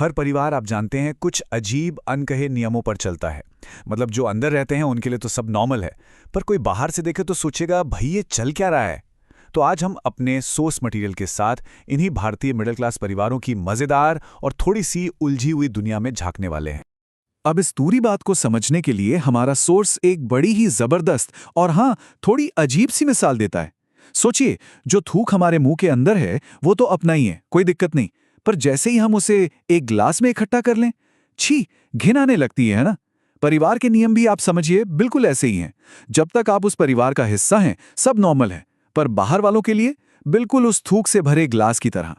हर परिवार आप जानते हैं कुछ अजीब अनकहे नियमों पर चलता है। मतलब जो अंदर रहते हैं उनके लिए तो सब नॉर्मल है, पर कोई बाहर से देखे तो सोचेगा भाई ये चल क्या रहा है। तो आज हम अपने सोर्स मटेरियल के साथ इन्हीं भारतीय मिडिल क्लास परिवारों की मजेदार और थोड़ी सी उलझी हुई दुनिया में झांकने वाले हैं। अब इस पूरी बात को समझने के लिए हमारा सोर्स एक बड़ी ही जबरदस्त और हाँ, थोड़ी अजीब सी मिसाल देता है। सोचिए, जो थूक हमारे मुंह के अंदर है वो तो अपना ही है, कोई दिक्कत नहीं। पर जैसे ही हम उसे एक ग्लास में इकट्ठा कर लें, छी, घिन आने लगती है ना। परिवार के नियम भी आप समझिए बिल्कुल ऐसे ही हैं। जब तक आप उस परिवार का हिस्सा हैं, सब नॉर्मल है, पर बाहर वालों के लिए बिल्कुल उस थूक से भरे ग्लास की तरह।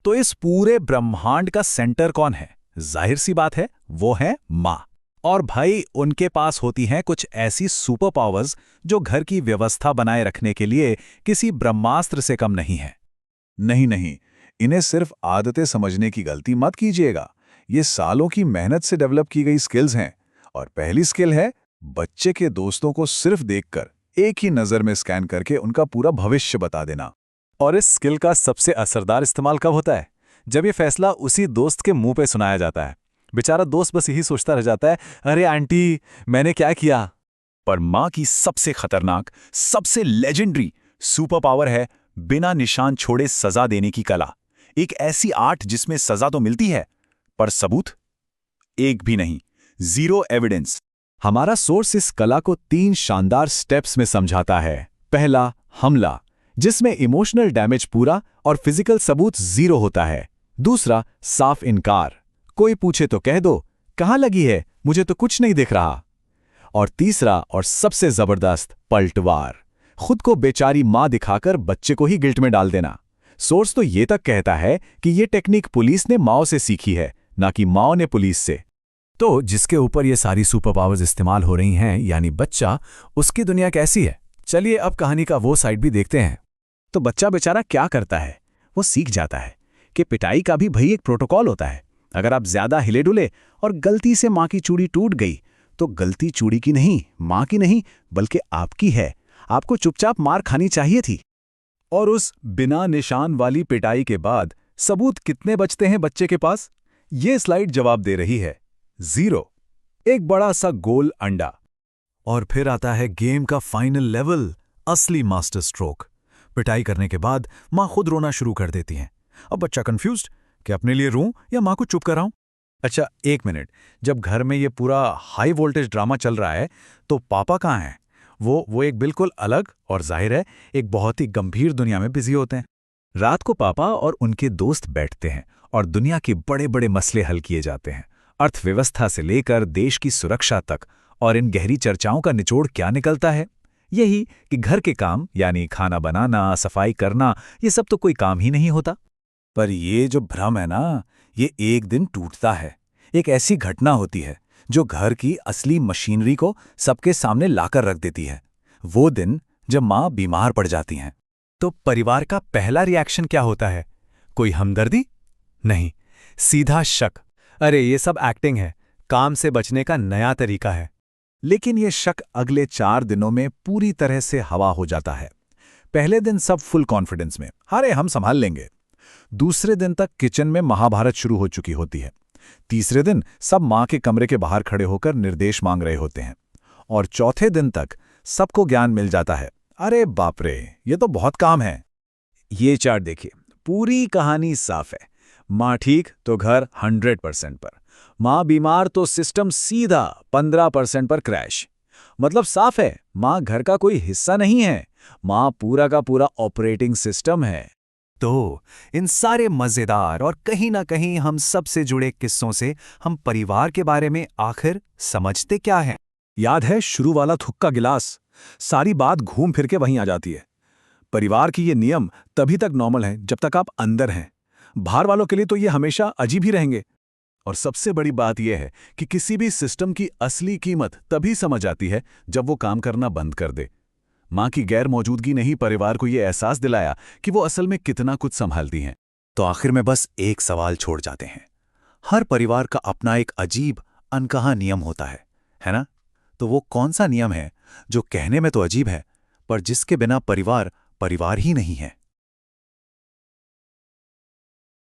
तो इस पूरे ब्रह्मांड का सेंटर कौन है? जाहिर सी बात है, वो है माँ। और भाई उनके पास होती हैं कुछ ऐसी सुपर पावर्स जो घर की व्यवस्था बनाए रखने के लिए किसी ब्रह्मास्त्र से कम नहीं है। नहीं नहीं, इन्हें सिर्फ आदतें समझने की गलती मत कीजिएगा। ये सालों की मेहनत से डेवलप की गई स्किल्स हैं। और पहली स्किल है बच्चे के दोस्तों को सिर्फ देखकर, एक ही नज़र में स्कैन करके उनका पूरा भविष्य बता देना। और इस स्किल का सबसे असरदार इस्तेमाल कब होता है? जब ये फैसला उसी दोस्त के मुंह पे सुनाया जाता है। बेचारा दोस्त बस यही सोचता रह जाता है, अरे आंटी मैंने क्या किया। पर माँ की सबसे खतरनाक, सबसे लेजेंडरी सुपर पावर है बिना निशान छोड़े सजा देने की कला। एक ऐसी आर्ट जिसमें सजा तो मिलती है, पर सबूत एक भी नहीं, जीरो एविडेंस। हमारा सोर्स इस कला को 3 शानदार स्टेप्स में समझाता है। पहला, हमला, जिसमें इमोशनल डैमेज पूरा और फिजिकल सबूत 0 होता है। दूसरा, साफ इनकार, कोई पूछे तो कह दो, कहाँ लगी है, मुझे तो कुछ नहीं दिख रहा। और तीसरा और सबसे जबरदस्त, पलटवार, खुद को बेचारी मां दिखाकर बच्चे को ही गिल्ट में डाल देना। सोर्स तो ये तक कहता है कि ये टेक्निक पुलिस ने माओ से सीखी है, ना कि माओ ने पुलिस से। तो जिसके ऊपर ये सारी सुपर पावर्स इस्तेमाल हो रही हैं, यानी बच्चा, उसकी दुनिया कैसी है? चलिए अब कहानी का वो साइड भी देखते हैं। तो बच्चा बेचारा क्या करता है? वो सीख जाता है कि पिटाई का भी भाई एक प्रोटोकॉल होता है। अगर आप ज्यादा हिले डुले और गलती से माँ की चूड़ी टूट गई, तो गलती चूड़ी की नहीं, माँ की नहीं, बल्कि आपकी है। आपको चुपचाप मार खानी चाहिए थी। और उस बिना निशान वाली पिटाई के बाद सबूत कितने बचते हैं बच्चे के पास? ये स्लाइड जवाब दे रही है, 0। एक बड़ा सा गोल अंडा। और फिर आता है गेम का फाइनल लेवल, असली मास्टर स्ट्रोक। पिटाई करने के बाद माँ खुद रोना शुरू कर देती हैं। अब बच्चा कंफ्यूज्ड कि अपने लिए रोऊं या माँ को चुप कराऊं। अच्छा, एक मिनट, जब घर में ये पूरा हाई वोल्टेज ड्रामा चल रहा है, तो पापा कहाँ हैं? वो एक बिल्कुल अलग और जाहिर है एक बहुत ही गंभीर दुनिया में बिजी होते हैं। रात को पापा और उनके दोस्त बैठते हैं और दुनिया के बड़े बड़े मसले हल किए जाते हैं, अर्थव्यवस्था से लेकर देश की सुरक्षा तक। और इन गहरी चर्चाओं का निचोड़ क्या निकलता है? यही कि घर के काम, यानी खाना बनाना, सफाई करना, ये सब तो कोई काम ही नहीं होता। पर ये जो भ्रम है ना, ये एक दिन टूटता है। एक ऐसी घटना होती है जो घर की असली मशीनरी को सबके सामने लाकर रख देती है। वो दिन जब माँ बीमार पड़ जाती हैं। तो परिवार का पहला रिएक्शन क्या होता है? कोई हमदर्दी? नहीं, सीधा शक। अरे ये सब एक्टिंग है, काम से बचने का नया तरीका है। लेकिन ये शक अगले 4 दिनों में पूरी तरह से हवा हो जाता है। पहले दिन सब फुल कॉन्फिडेंस में, अरे हम संभाल लेंगे। दूसरे दिन तक किचन में महाभारत शुरू हो चुकी होती है। तीसरे दिन सब माँ के कमरे के बाहर खड़े होकर निर्देश मांग रहे होते हैं। और चौथे दिन तक सबको ज्ञान मिल जाता है, अरे बाप रे, ये तो बहुत काम है। ये चार्ट देखिए, पूरी कहानी साफ है। माँ ठीक तो घर 100% पर, माँ बीमार तो सिस्टम सीधा 15% पर क्रैश। मतलब साफ है, माँ घर का कोई हिस्सा नहीं है, माँ पूरा का पूरा ऑपरेटिंग सिस्टम है। तो इन सारे मजेदार और कहीं ना कहीं हम सबसे जुड़े किस्सों से हम परिवार के बारे में आखिर समझते क्या है? याद है शुरू वाला थुक्का गिलास? सारी बात घूम फिर के वहीं आ जाती है। परिवार की ये नियम तभी तक नॉर्मल हैं जब तक आप अंदर हैं। बाहर वालों के लिए तो ये हमेशा अजीब ही रहेंगे। और सबसे बड़ी बात यह है कि किसी भी सिस्टम की असली कीमत तभी समझ आती है जब वो काम करना बंद कर दे। माँ की गैर मौजूदगी ने ही परिवार को यह एहसास दिलाया कि वो असल में कितना कुछ संभालती हैं। तो आखिर में बस एक सवाल छोड़ जाते हैं। हर परिवार का अपना एक अजीब अनकहा नियम होता है ना? तो वो कौन सा नियम है जो कहने में तो अजीब है, पर जिसके बिना परिवार परिवार ही नहीं है?